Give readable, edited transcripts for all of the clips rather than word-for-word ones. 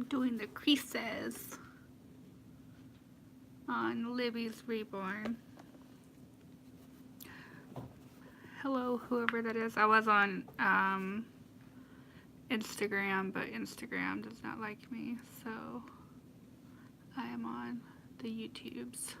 I'm doing the creases on Libby's Reborn. Hello, whoever that is. I was on Instagram, but Instagram does not like me, so I am on the YouTubes.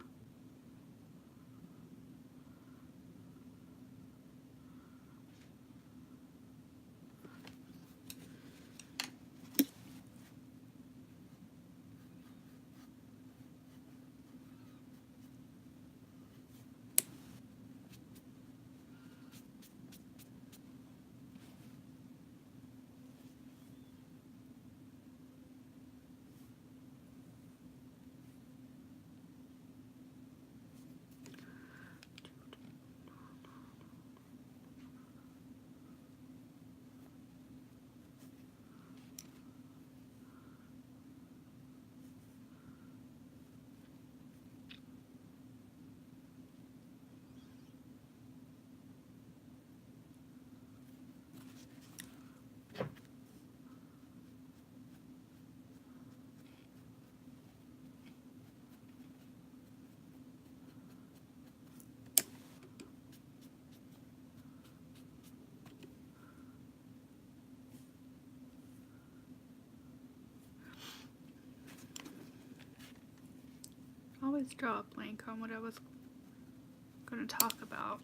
I always draw a blank on what I was going to talk about.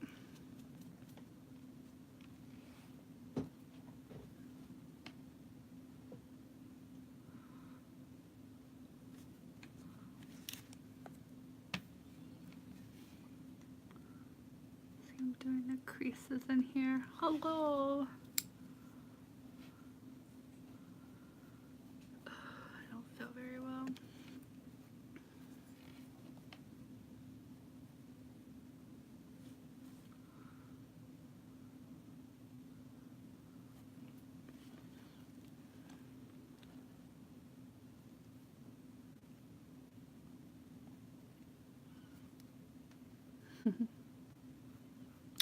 See, I'm doing the creases in here. Hello. I don't feel very well.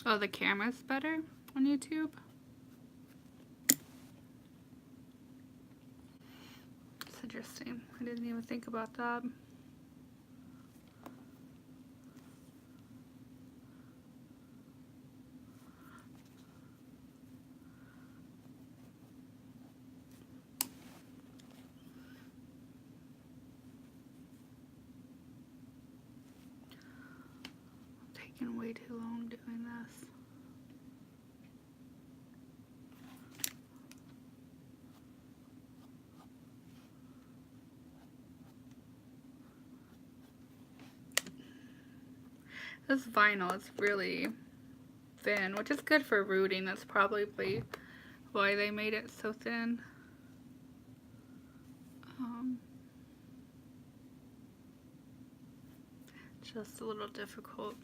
Oh, the camera's better on YouTube? It's interesting. I didn't even think about that. Taking way too long doing this. This vinyl is really thin, which is good for rooting. That's probably why they made it so thin. Just a little difficult.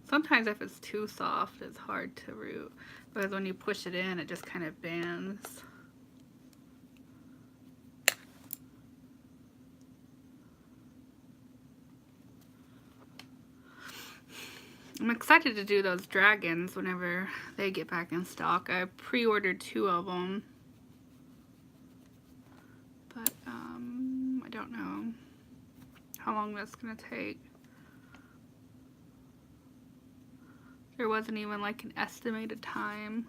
Sometimes if it's too soft, it's hard to root, because when you push it in, it just kind of bends. I'm excited to do those dragons whenever they get back in stock. I pre-ordered 2 of them, but I don't know how long that's gonna take. There wasn't even like an estimated time,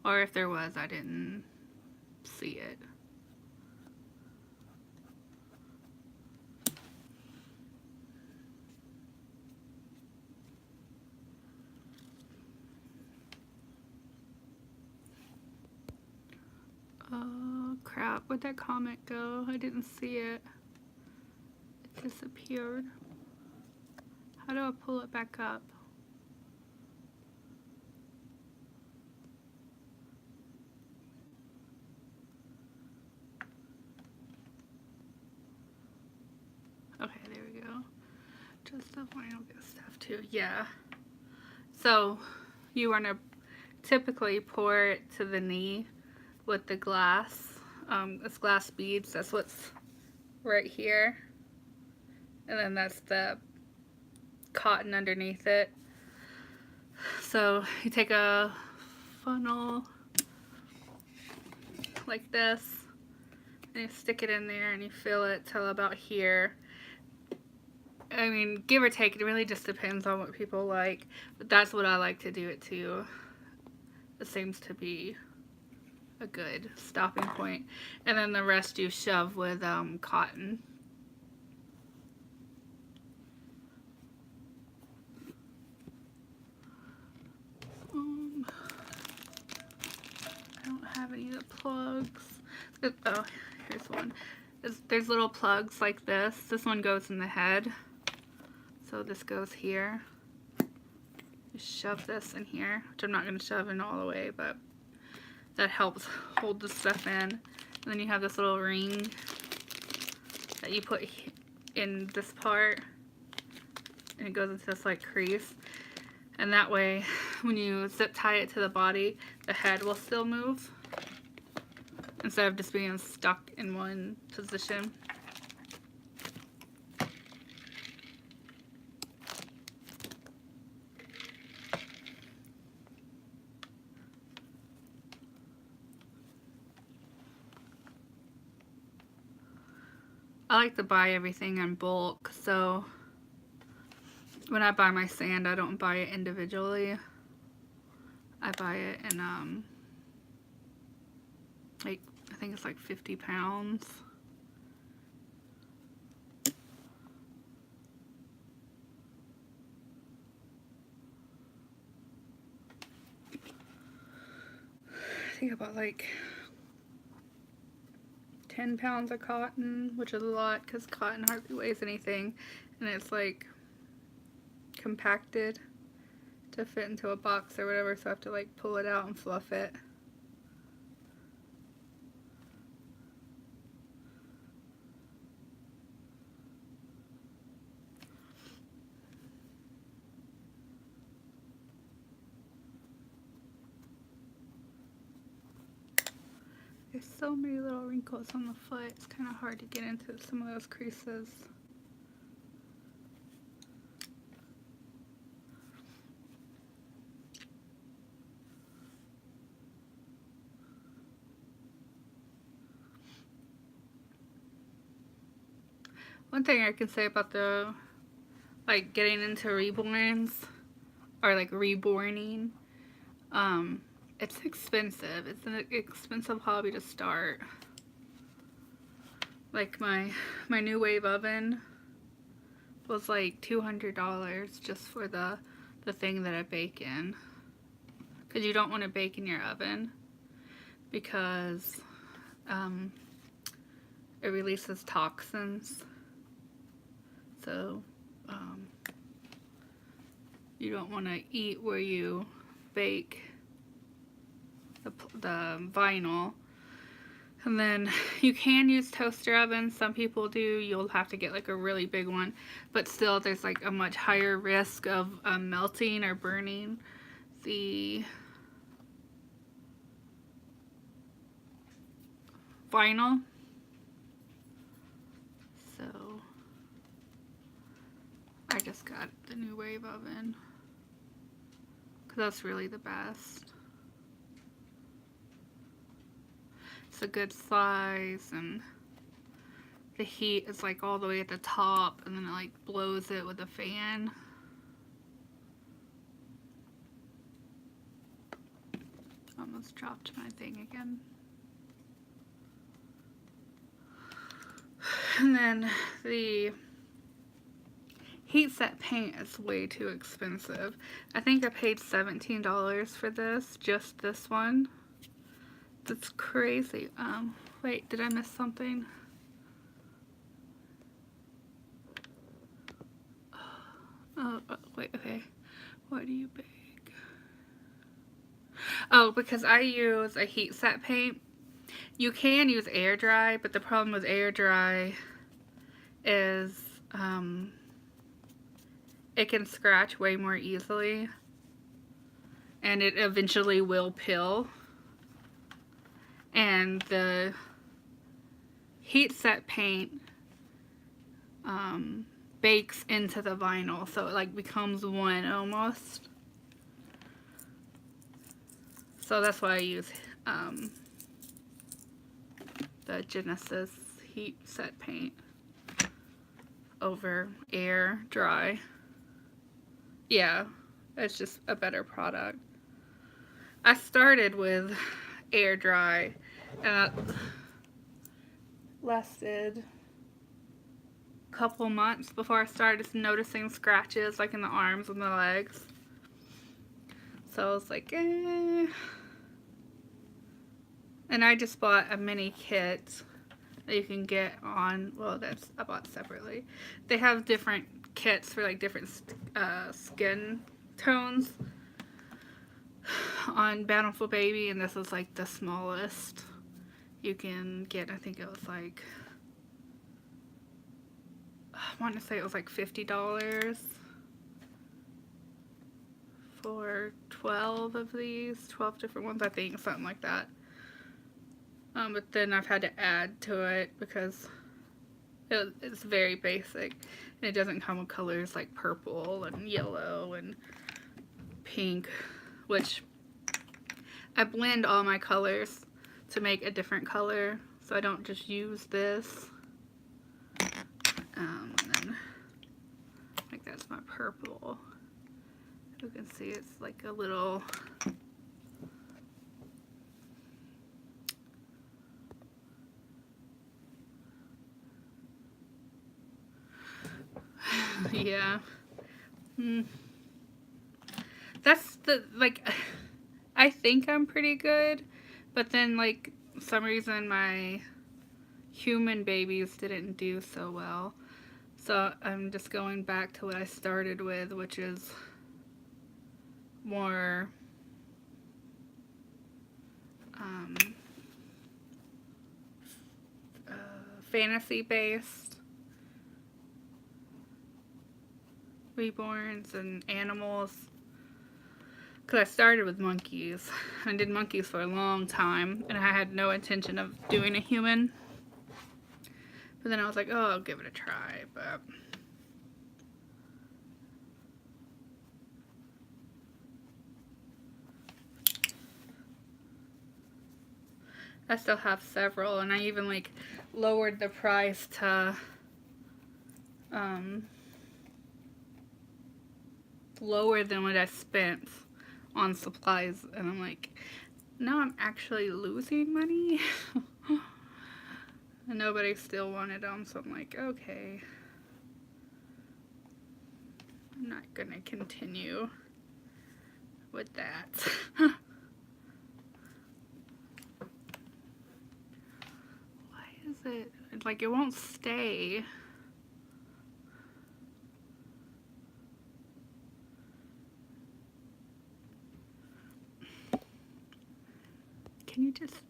or if there was, I didn't see it. Oh crap, where'd that comment go? I didn't see it. It disappeared. How do I pull it back up? Okay, there we go. Just the vinyl good stuff too. Yeah. So you want to typically pour it to the knee with the glass. It's glass beads. That's what's right here. And then that's the cotton underneath it. So you take a funnel like this, and you stick it in there and you fill it till about here. I mean, give or take, it really just depends on what people like, but that's what I like to do it to. It seems to be a good stopping point. And then the rest you shove with cotton. I don't have any of the plugs. Oh, here's one. There's little plugs like this. This one goes in the head. So this goes here. You shove this in here, which I'm not going to shove in all the way, but that helps hold the stuff in. And then you have this little ring that you put in this part, and it goes into this like crease. And that way, when you zip tie it to the body, the head will still move instead of just being stuck in one position. I like to buy everything in bulk, so when I buy my sand, I don't buy it individually. I buy it in, like, I think it's like 50 pounds. I think about like 10 pounds of cotton, which is a lot because cotton hardly weighs anything, and it's like compacted to fit into a box or whatever, so I have to like pull it out and fluff it. There's so many little wrinkles on the foot, it's kind of hard to get into some of those creases. One thing I can say about the, like, getting into reborns, or like reborning, it's expensive. It's an expensive hobby to start. Like my new wave oven was like $200 just for the thing that I bake in. Because you don't want to bake in your oven because it releases toxins. So you don't want to eat where you bake the vinyl. And then you can use toaster ovens. Some people do. You'll have to get like a really big one, but still there's like a much higher risk of melting or burning the vinyl. So I just got the new wave oven because that's really the best. It's a good size, and the heat is like all the way at the top, and then it like blows it with a fan. Almost dropped my thing again. And then the heat set paint is way too expensive. I think I paid $17 for this, just this one. That's crazy. Wait, did I miss something? Oh, wait, okay. What do you bake? Oh, because I use a heat set paint. You can use air dry, but the problem with air dry is it can scratch way more easily, and it eventually will pill. And the heat set paint bakes into the vinyl, so it like becomes one almost. So that's why I use the Genesis heat set paint over air dry. Yeah, it's just a better product. I started with air dry, and that lasted a couple months before I started noticing scratches like in the arms and the legs. So I was like, eh. And I just bought a mini kit that you can get on, well, that's I bought separately. They have different kits for like different skin tones on Bountiful Baby, and this is like the smallest you can get. I think it was like, I want to say it was like $50 for 12 of these, 12 different ones, I think, something like that. But then I've had to add to it because it's very basic, and it doesn't come with colors like purple and yellow and pink, which I blend all my colors to make a different color, so I don't just use this. And then, like, that's my purple. You can see it's like a little yeah. That's the, like, I think I'm pretty good, but then, like, some reason my human babies didn't do so well. So I'm just going back to what I started with, which is more fantasy-based reborns and animals. Because I started with monkeys. I did monkeys for a long time, and I had no intention of doing a human. But then I was like, oh, I'll give it a try. But I still have several, and I even like lowered the price to lower than what I spent on supplies, and I'm like, now I'm actually losing money. And nobody still wanted them, so I'm like, okay, I'm not gonna continue with that. Why is it like it won't stay?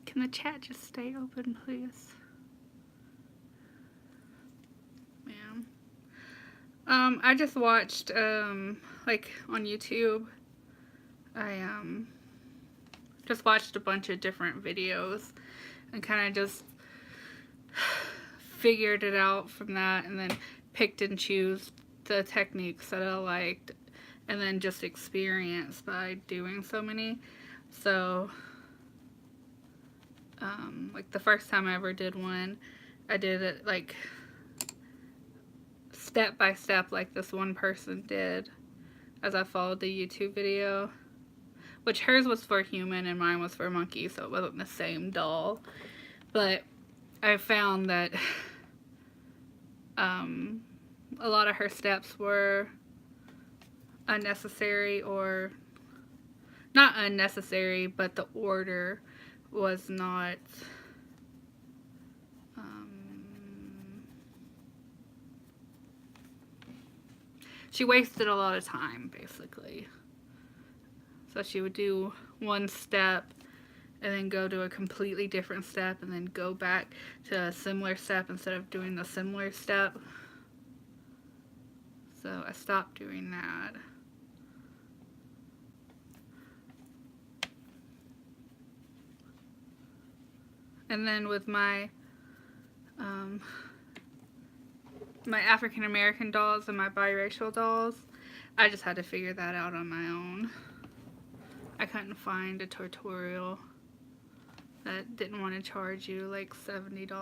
Can the chat just stay open, please? Man. I just watched, like, on YouTube, I, just watched a bunch of different videos and kind of just figured it out from that, and then picked and choose the techniques that I liked, and then just experienced by doing so many. So, like, the first time I ever did one, I did it, like, step by step, like this one person did, as I followed the YouTube video. Which hers was for human and mine was for monkey, so it wasn't the same doll. But I found that a lot of her steps were unnecessary, or not unnecessary, but the order was not she wasted a lot of time, basically. So she would do one step and then go to a completely different step and then go back to a similar step instead of doing the similar step. So I stopped doing that. And then with my my African American dolls and my biracial dolls, I just had to figure that out on my own. I couldn't find a tutorial that didn't want to charge you like $70. So.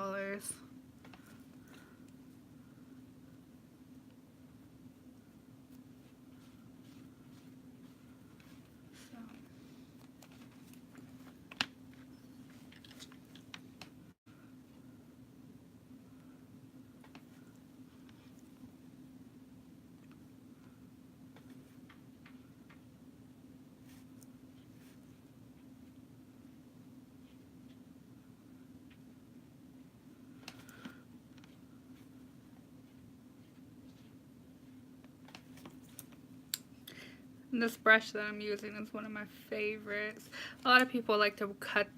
And this brush that I'm using is one of my favorites. A lot of people like to cut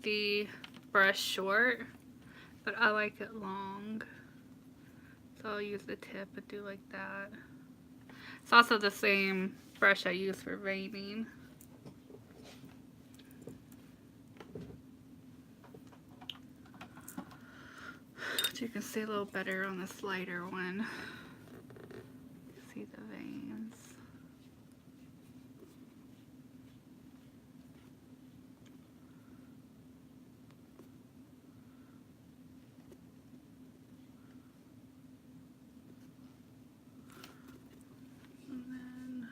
the brush short, but I like it long. So I'll use the tip and do like that. It's also the same brush I use for veining. But you can see a little better on this lighter one. See the veins. And then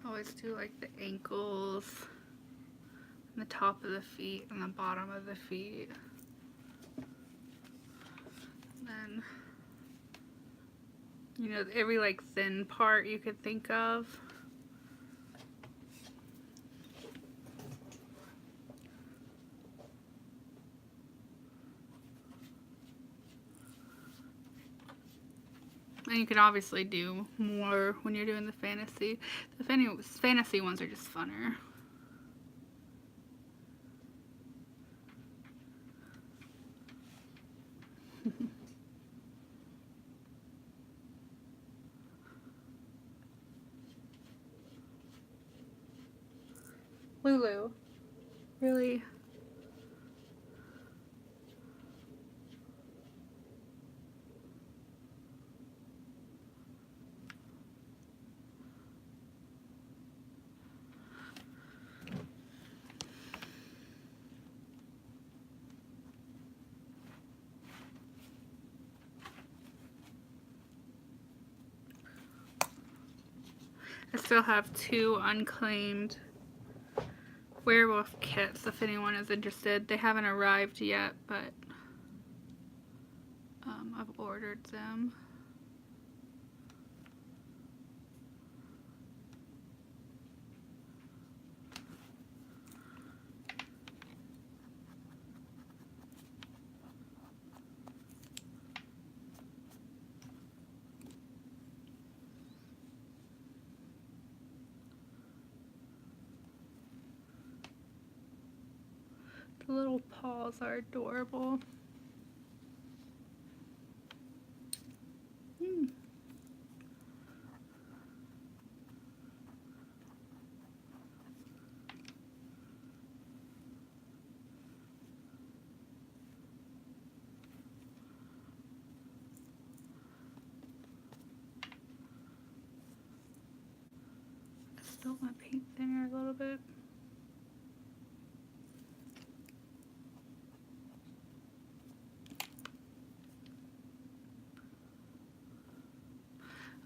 I always do like the ankles, and the top of the feet, and the bottom of the feet. And then, you know, every like thin part you could think of. And you can obviously do more when you're doing the fantasy. The fantasy ones are just funner. Lulu, really? I still have 2 unclaimed werewolf kits if anyone is interested. They haven't arrived yet, but I've ordered them. The little paws are adorable. I still want to paint thinner a little bit.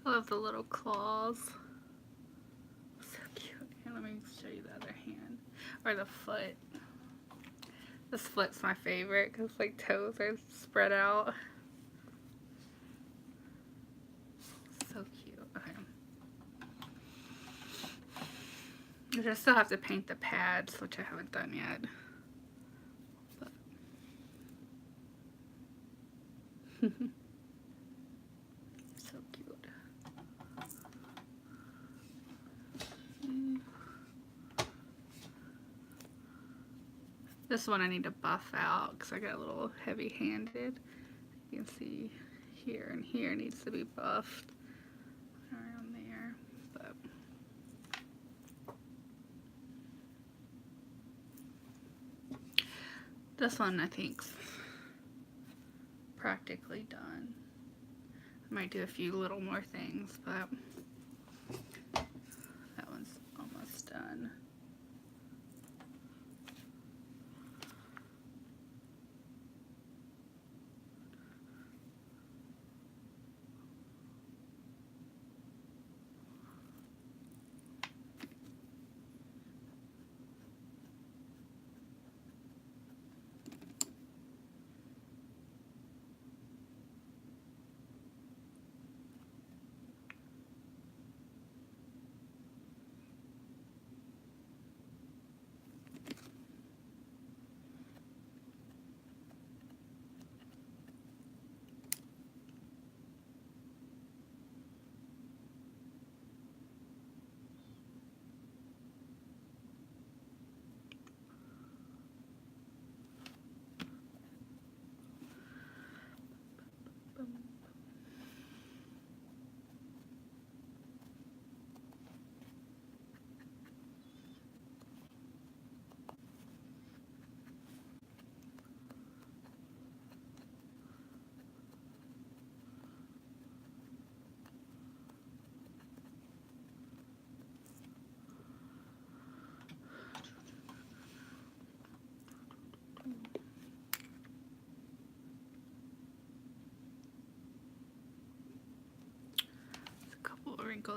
I love the little claws. So cute. Here, let me show you the other hand. Or the foot. This foot's my favorite because like toes are spread out. So cute. Okay. I still have to paint the pads, which I haven't done yet. But so cute. This one I need to buff out because I got a little heavy-handed. You can see here and here needs to be buffed around there. But this one I think's practically done. I might do a few little more things, but that one's almost done.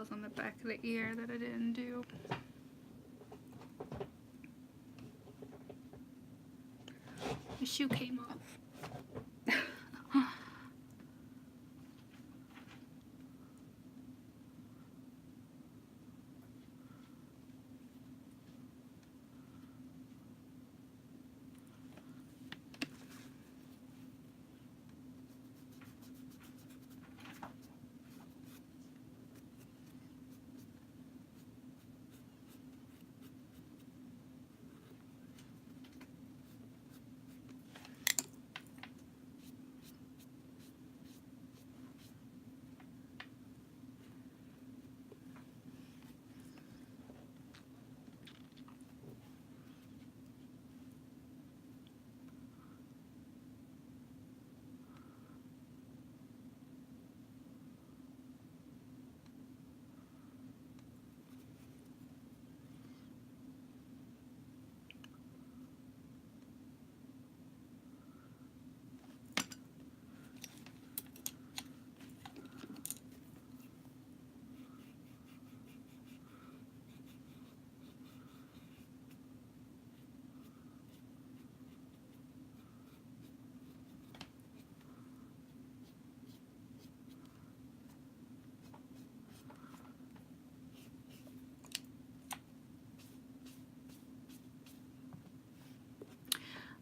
details on the back of the ear that I didn't do. The shoe came off.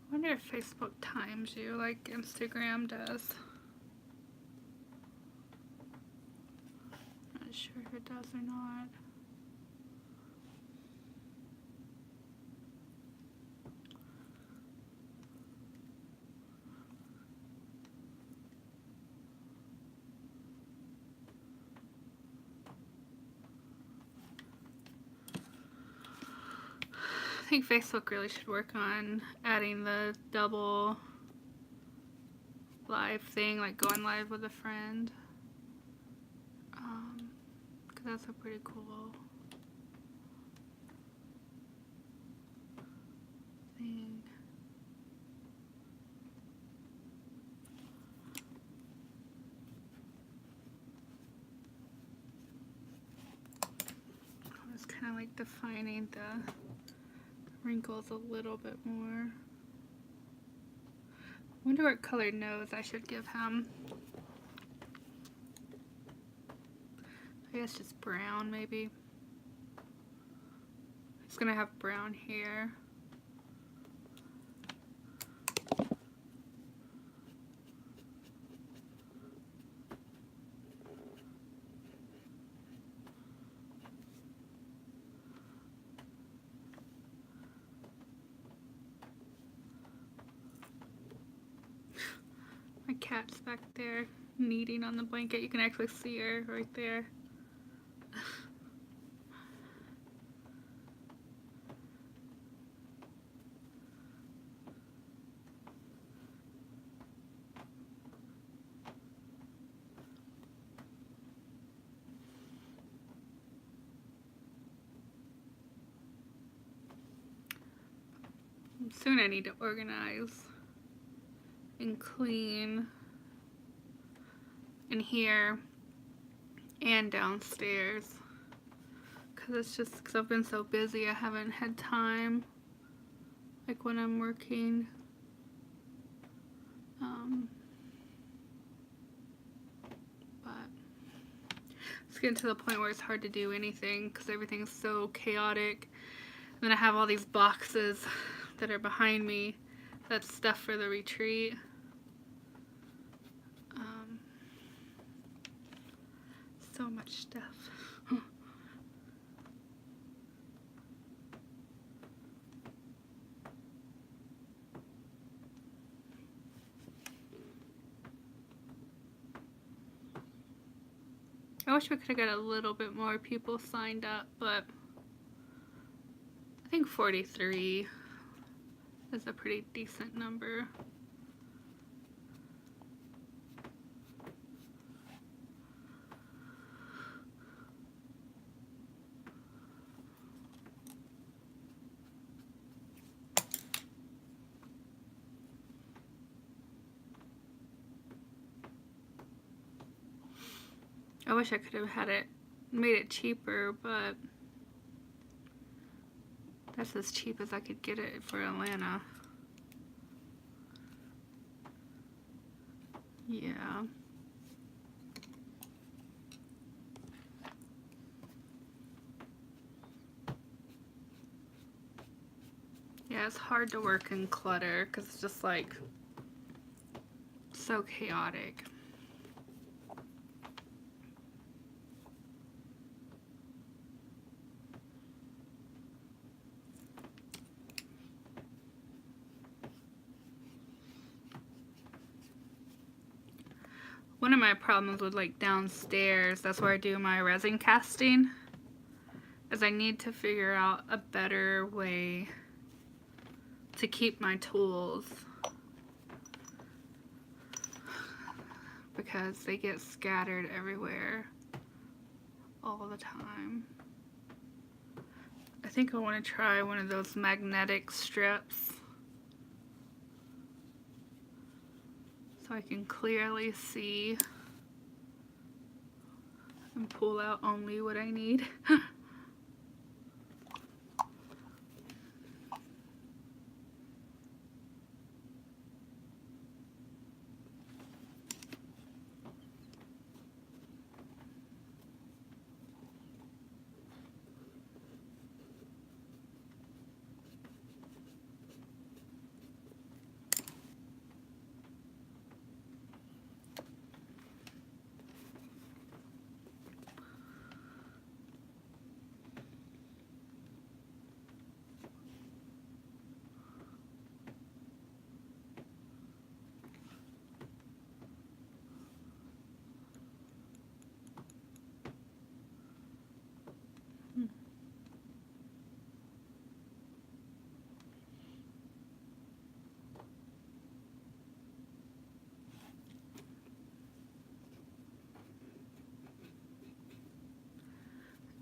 I wonder if Facebook times you like Instagram does. Not sure if it does or not. I think Facebook really should work on adding the double live thing, like going live with a friend. Because that's a pretty cool thing. I was kind of like defining the wrinkles a little bit more. I wonder what colored nose I should give him. I guess just brown, maybe. He's gonna have brown hair. My cat's back there kneading on the blanket. You can actually see her right there. Soon I need to organize and clean in here and downstairs, because I've been so busy I haven't had time, like when I'm working. But it's getting to the point where it's hard to do anything because everything's so chaotic. And then I have all these boxes that are behind me. That's stuff for the retreat. So much stuff. I wish we could have got a little bit more people signed up, but I think 43 is a pretty decent number. I wish I could have had it made it cheaper, but that's as cheap as I could get it for Atlanta. Yeah. Yeah, it's hard to work in clutter because it's just like so chaotic. One of my problems with like downstairs, that's where I do my resin casting, is I need to figure out a better way to keep my tools because they get scattered everywhere all the time. I think I want to try one of those magnetic strips so I can clearly see and pull out only what I need.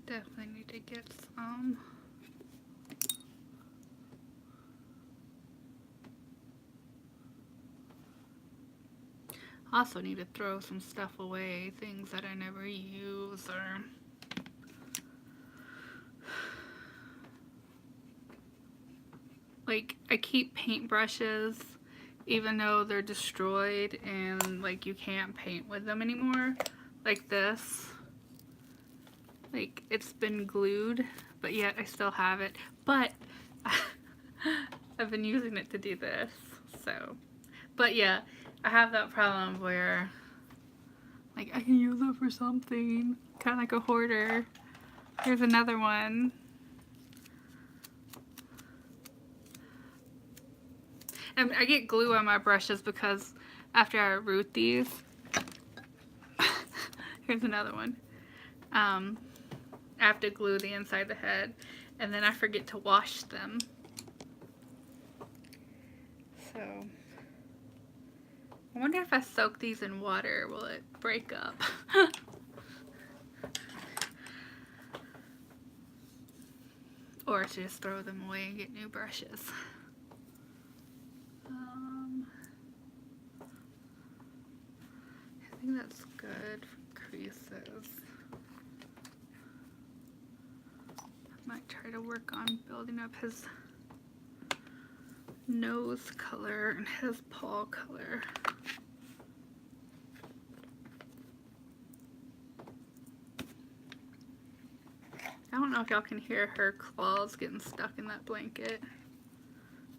Definitely need to get some. Also need to throw some stuff away, things that I never use, or like I keep paintbrushes even though they're destroyed and like you can't paint with them anymore, like this. Like it's been glued, but yet I still have it. But I've been using it to do this, so. But yeah, I have that problem where like I can use it for something, kind of like a hoarder. Here's another one. And I get glue on my brushes because after I root these, here's another one. I have to glue the inside of the head, and then I forget to wash them. So, I wonder if I soak these in water, will it break up? Or to just throw them away and get new brushes. I think that's good for creases. I might try to work on building up his nose color and his paw color. I don't know if y'all can hear her claws getting stuck in that blanket.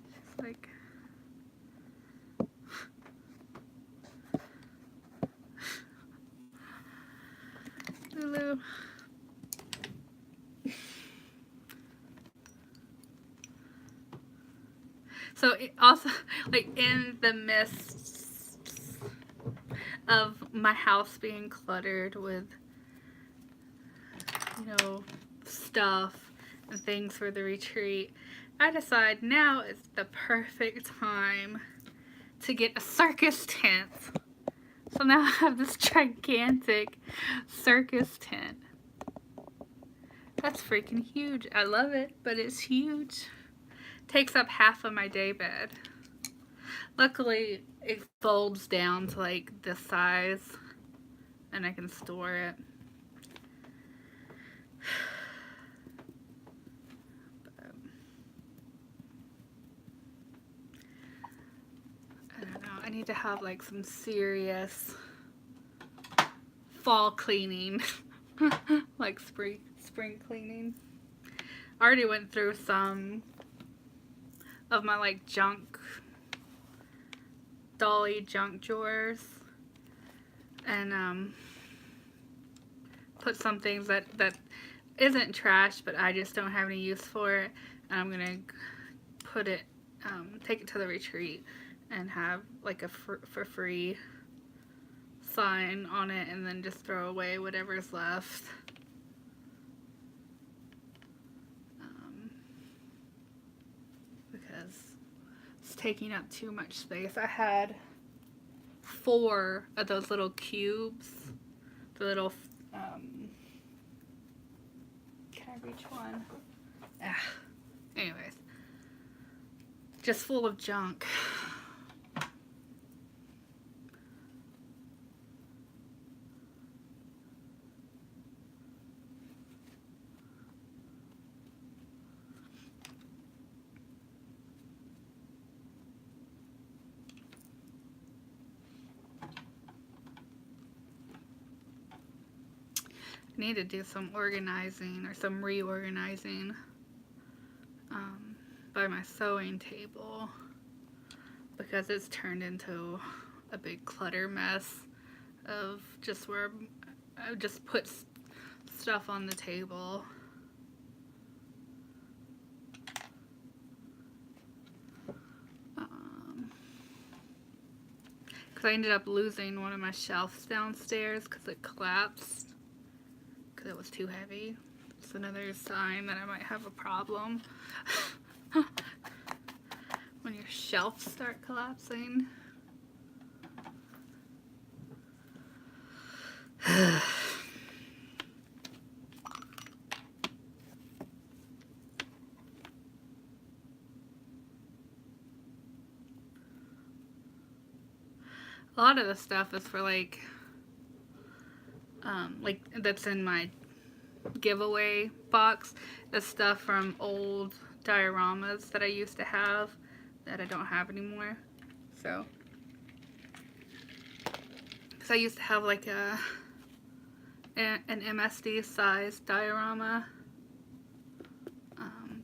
She's like... Lulu. So it also, like in the midst of my house being cluttered with, you know, stuff and things for the retreat, I decide now is the perfect time to get a circus tent. So now I have this gigantic circus tent. That's freaking huge. I love it, but it's huge. Takes up half of my day bed. Luckily, it folds down to like this size and I can store it. But, I don't know. I need to have like some serious fall cleaning. Like spring cleaning. I already went through some of my like dolly junk drawers, and put some things that isn't trash, but I just don't have any use for it, and I'm gonna put it, take it to the retreat and have like a for free sign on it, and then just throw away whatever's left. Because it's taking up too much space. I had 4 of those little cubes, the little, can I reach one? Anyways, just full of junk. I need to do some organizing or some reorganizing by my sewing table, because it's turned into a big clutter mess of just where I just put stuff on the table. Because I ended up losing one of my shelves downstairs because it collapsed because it was too heavy. It's another sign that I might have a problem when your shelves start collapsing. A lot of the stuff is for like that's in my giveaway box. The stuff from old dioramas that I used to have that I don't have anymore. So, because I used to have like an MSD size diorama,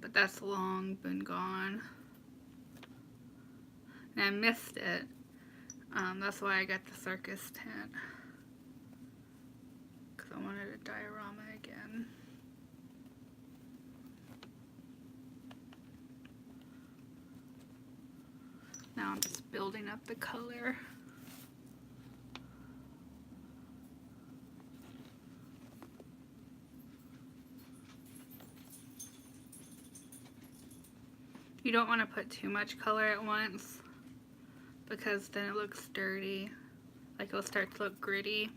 but that's long been gone, and I missed it. That's why I got the circus tent, because I wanted a diorama again. Now I'm just building up the color. You don't want to put too much color at once, because then it looks dirty. Like it'll start to look gritty.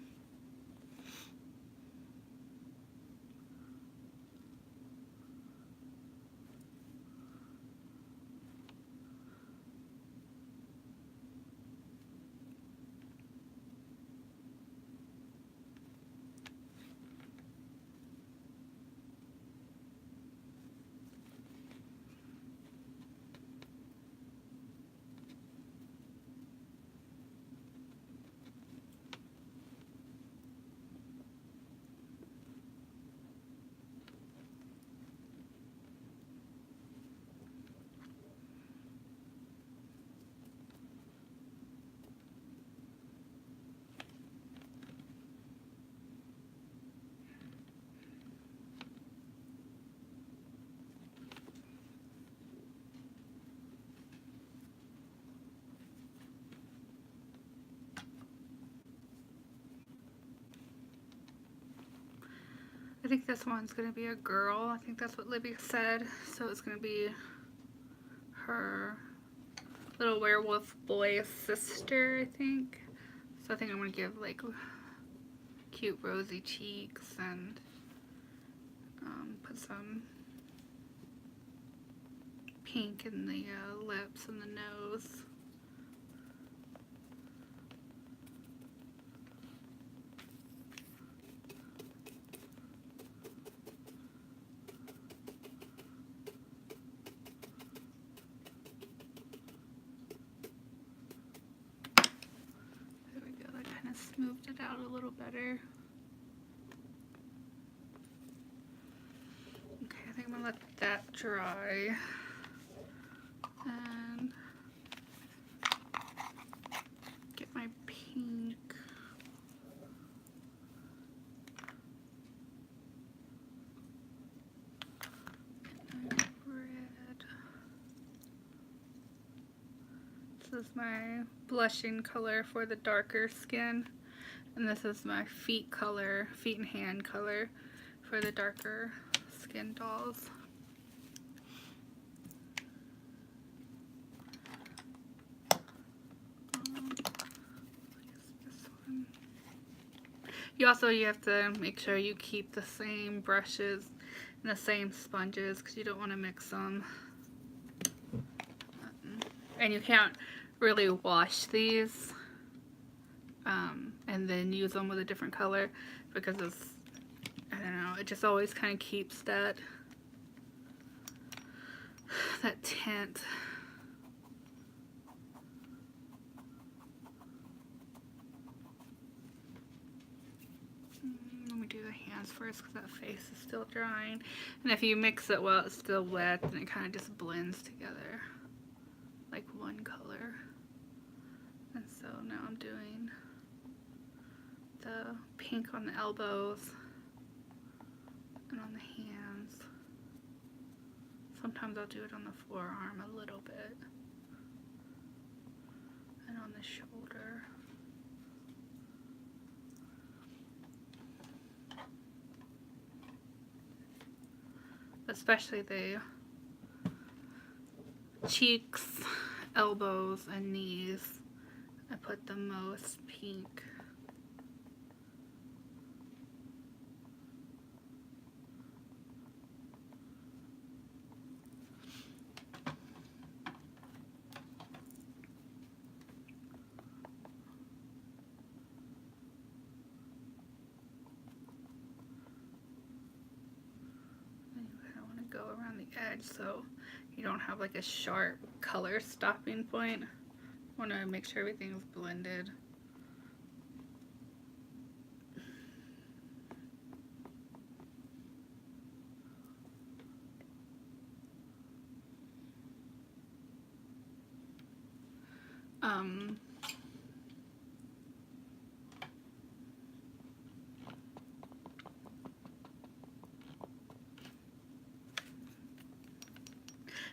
I think this one's going to be a girl. I think that's what Libby said. So it's going to be her little werewolf boy sister, I think. So I think I'm going to give like cute rosy cheeks and put some pink in the lips and the nose. kind of smoothed it out a little better. Okay, I think I'm gonna let that dry. And get my pink. And red. This is my blushing color for the darker skin. And this is my feet color, feet and hand color for the darker skin dolls. You have to make sure you keep the same brushes and the same sponges because you don't want to mix them. And you can't really wash these and then use them with a different color because it's, I don't know, it just always kind of keeps that tint. Let me do the hands first because that face is still drying. And if you mix it while it's still wet, then it kind of just blends together like one color. And so now I'm doing the pink on the elbows and on the hands. Sometimes I'll do it on the forearm a little bit and on the shoulder. Especially the cheeks, elbows, and knees. I put the most pink. Go around the edge so you don't have like a sharp color stopping point. Want to make sure everything's blended.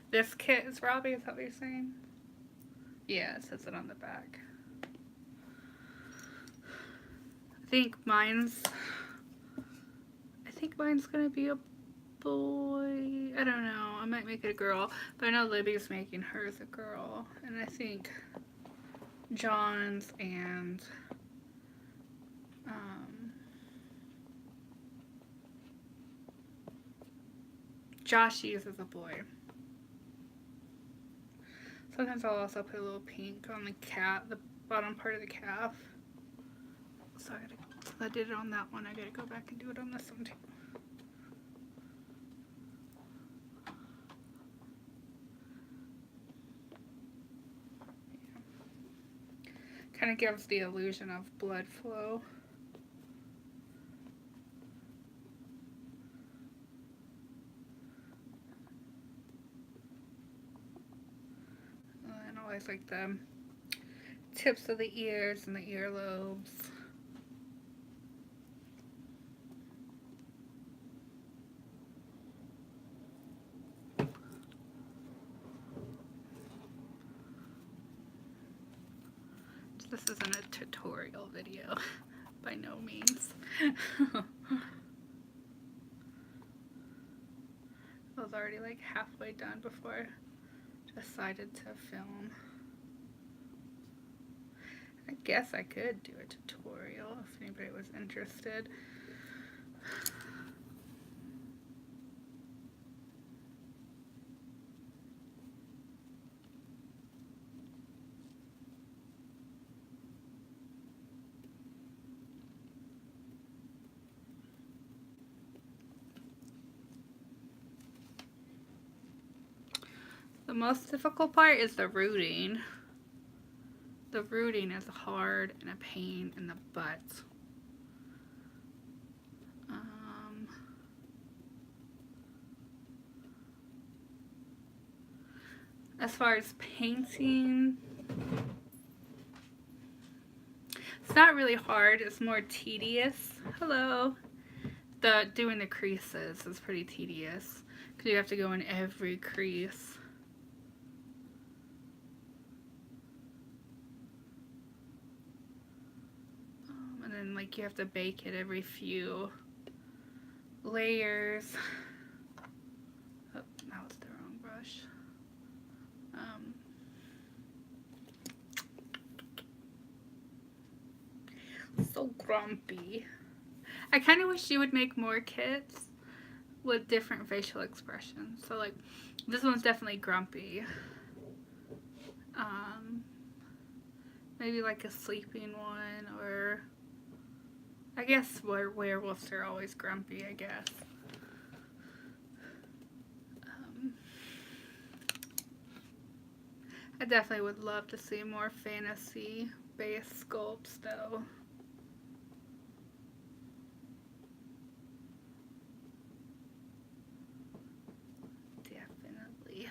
This kit is Robbie, is that what you're saying? Yeah, it says it on the back. I think mine's gonna be a boy. I don't know. I might make it a girl, but I know Libby's making hers a girl, and I think John's and Joshy's is a boy. Sometimes I'll also put a little pink on the bottom part of the calf. So I did it on that one. I gotta go back and do it on this one too. Yeah. Kind of gives the illusion of blood flow. And I always like the tips of the ears and the earlobes. This isn't a tutorial video, by no means. I was already like halfway done before I decided to film. I guess I could do a tutorial if anybody was interested. The most difficult part is the rooting. the rooting is hard and a pain in the butt. As far as painting, it's not really hard, it's more tedious. Hello. Doing the creases is pretty tedious because you have to go in every crease. And then like you have to bake it every few layers. Oh, that was the wrong brush. So grumpy. I kind of wish you would make more kits with different facial expressions. So like this one's definitely grumpy. Maybe like a sleeping one, or I guess werewolves are always grumpy, I guess. I definitely would love to see more fantasy-based sculpts, though. Definitely.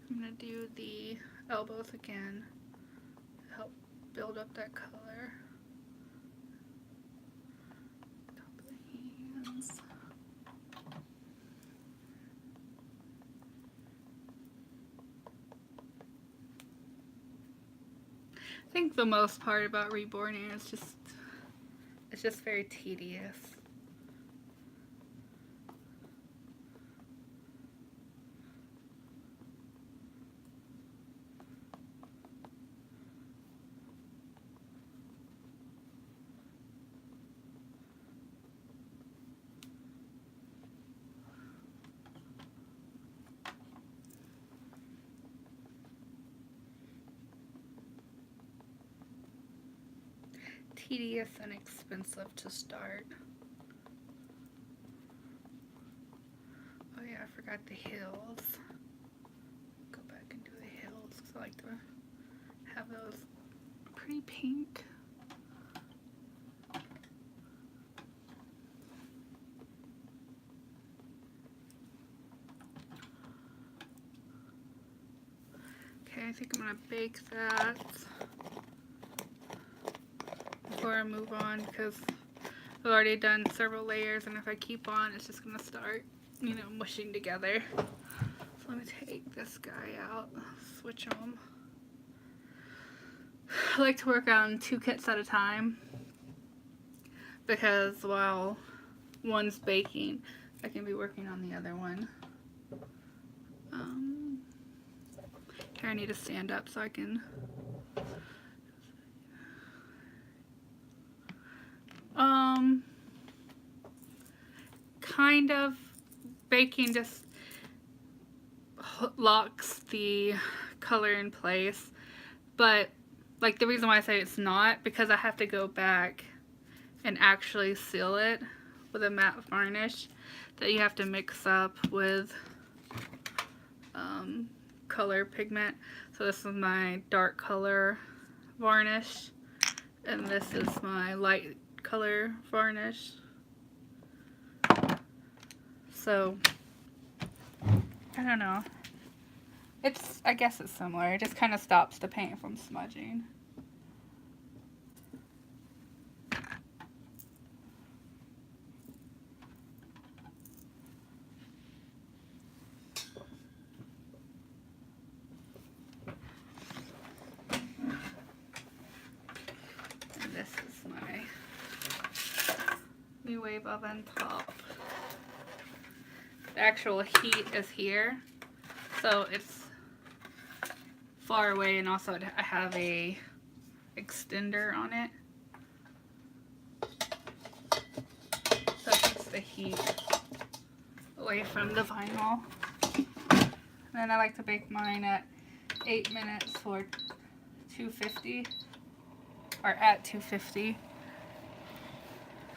I'm going to do the elbows again to help build up that color. Top of the hands. I think the most part about Reborning is it's just very tedious. Tedious and expensive to start. Oh yeah, I forgot the hills. Go back and do the hills because I like to have those pretty pink. Okay, I think I'm gonna bake that before I move on because I've already done several layers, and if I keep on, it's just gonna start, you know, mushing together. So let me take this guy out, switch them. I like to work on 2 kits at a time because while one's baking, I can be working on the other one. Here I need to stand up so I can kind of baking just locks the color in place, but like the reason why I say it's not because I have to go back and actually seal it with a matte varnish that you have to mix up with color pigment. So this is my dark color varnish and this is my light color varnish. So I don't know. I guess it's similar. It just kind of stops the paint from smudging. And this is my new wave oven top. The actual heat is here, so it's far away, and also I have a extender on it, so it keeps the heat away from the vinyl. And then I like to bake mine at 8 minutes for 250, or at 250.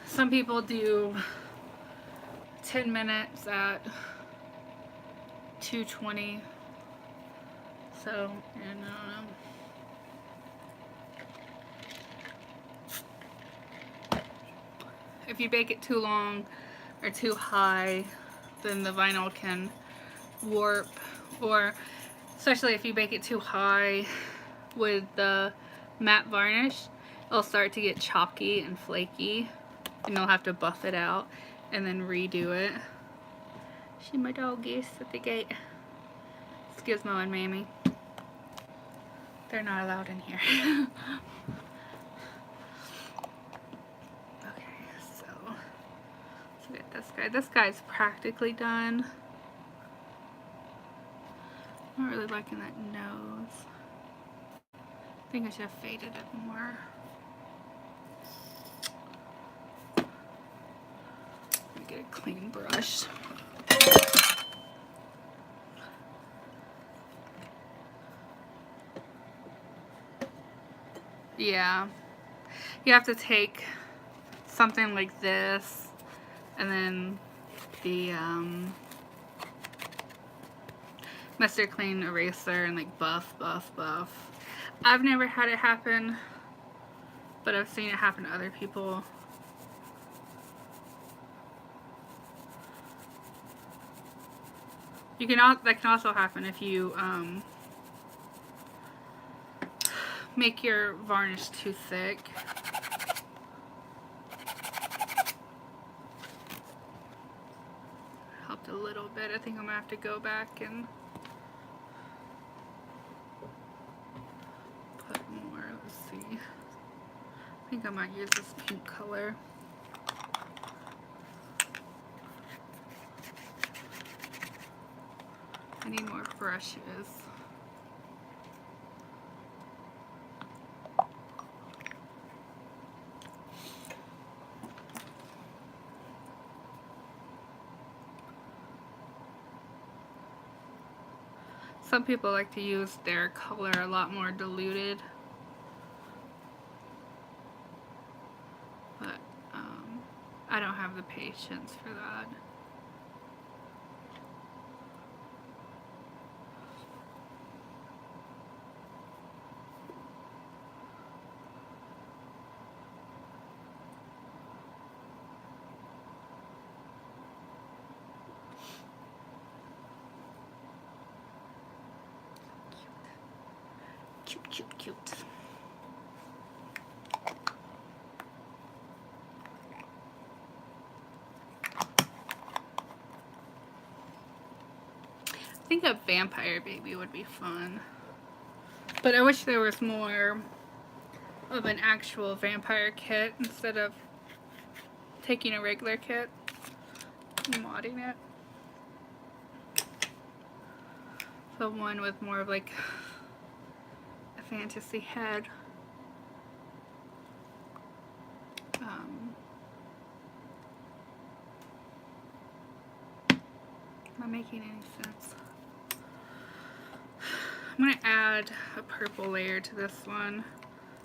Some people do 10 minutes at 220. So, and if you bake it too long or too high, then the vinyl can warp, or especially if you bake it too high with the matte varnish, it'll start to get chalky and flaky, and you'll have to buff it out and then redo it. See my doggies at the gate. It's Gizmo and Mamie. They're not allowed in here. Okay, so let's look at this guy. This guy's practically done. I'm not really liking that nose. I think I should have faded it more. Let me get a clean brush. Yeah, you have to take something like this and then the Mr. Clean eraser and like buff. I've never had it happen, but I've seen it happen to other people. That can also happen if you make your varnish too thick. Helped a little bit. I think I'm gonna have to go back and put more. Let's see. I think I might use this pink color. I need more brushes. Some people like to use their color a lot more diluted, but I don't have the patience for that. Cute. I think a vampire baby would be fun, but I wish there was more of an actual vampire kit instead of taking a regular kit and modding it. So one with more of like a fantasy head. Not making any sense. I'm going to add a purple layer to this one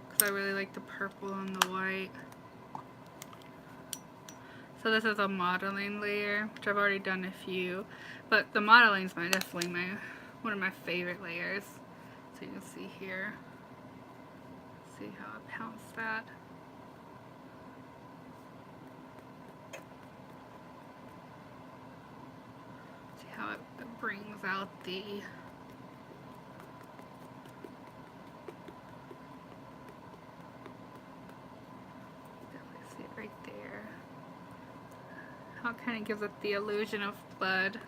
because I really like the purple and the white. So this is a modeling layer, which I've already done a few, but the modeling is definitely one of my favorite layers. So you can see here. See how I pounce that. See how it brings out the definitely see it right there. How it kind of gives it the illusion of blood.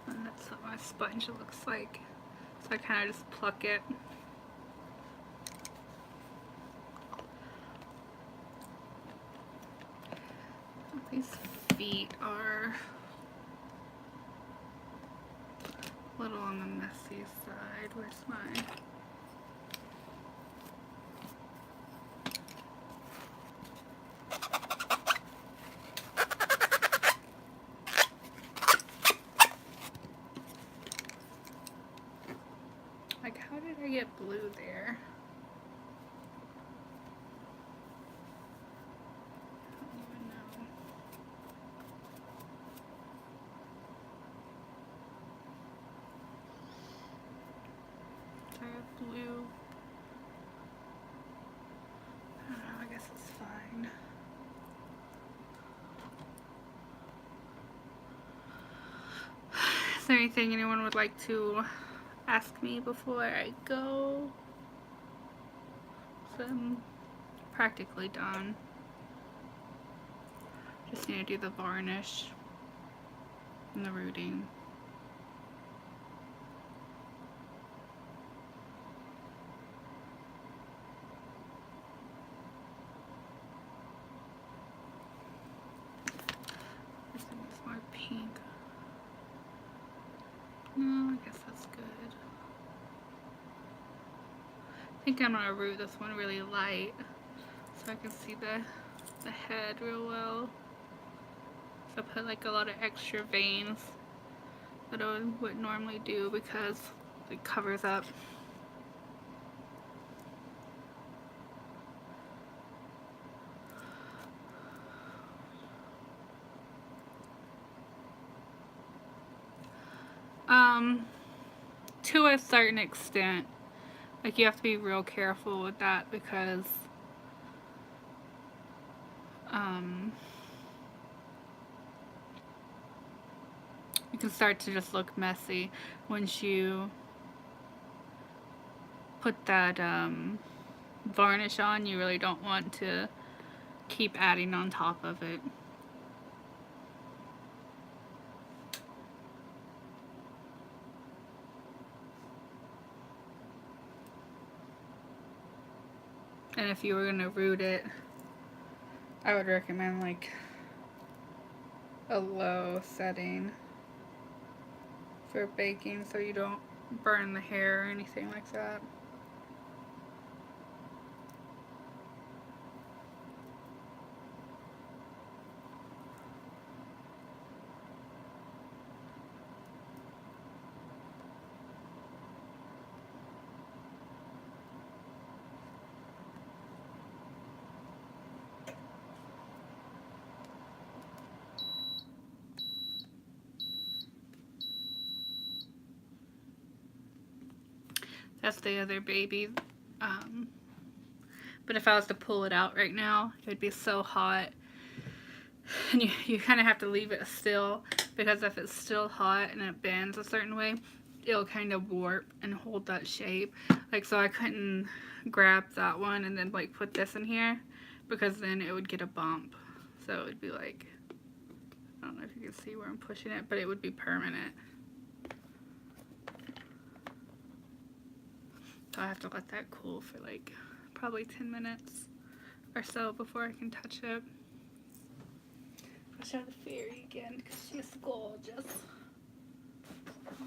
And that's what my sponge looks like. So I kind of just pluck it. These feet are a little on the messy side. Where's mine? blue. I don't know, I guess it's fine. Is there anything anyone would like to ask me before I go? So I'm practically done. Just need to do the varnish and the rooting. This one is more pink. No, I guess that's good. I think I'm gonna root this one really light so I can see the head real well. So I put like a lot of extra veins that I would normally do because it covers up. To a certain extent, like you have to be real careful with that because you can start to just look messy once you put that varnish on. You really don't want to keep adding on top of it. And if you were gonna root it, I would recommend like a low setting for baking so you don't burn the hair or anything like that. That's the other baby. But if I was to pull it out right now, it would be so hot. And you kind of have to leave it still because if it's still hot and it bends a certain way, it'll kind of warp and hold that shape. Like, so I couldn't grab that one and then like put this in here because then it would get a bump. So it would be like, I don't know if you can see where I'm pushing it, but it would be permanent. So I have to let that cool for like probably 10 minutes or so before I can touch it. I'll show the fairy again because she's gorgeous.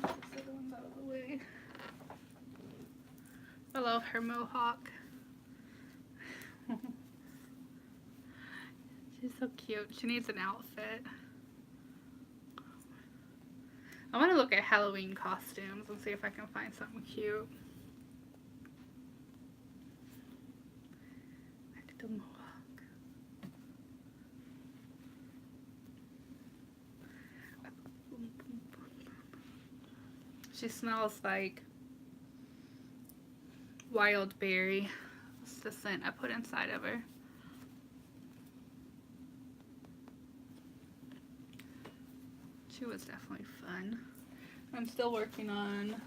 Get these other ones out of the way. I love her mohawk. She's so cute. She needs an outfit. I want to look at Halloween costumes and see if I can find something cute. I did the mohawk. She smells like wild berry. It's the scent I put inside of her. She was definitely fun. I'm still working on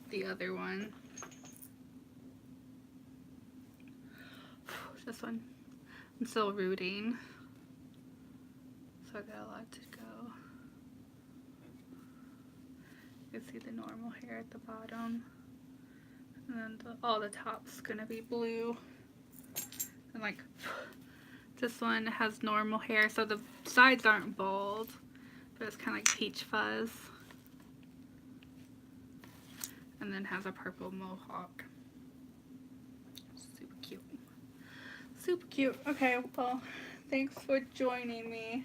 the other one. This one. I'm still rooting. So I got a lot to go. You can see the normal hair at the bottom. And then all the top's gonna be blue. And like, this one has normal hair, so the sides aren't bald, but it's kind of like peach fuzz. And then has a purple mohawk. Super cute. Super cute. Okay, well, thanks for joining me.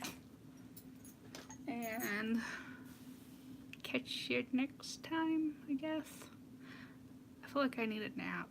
And catch you next time, I guess. I feel like I need a nap.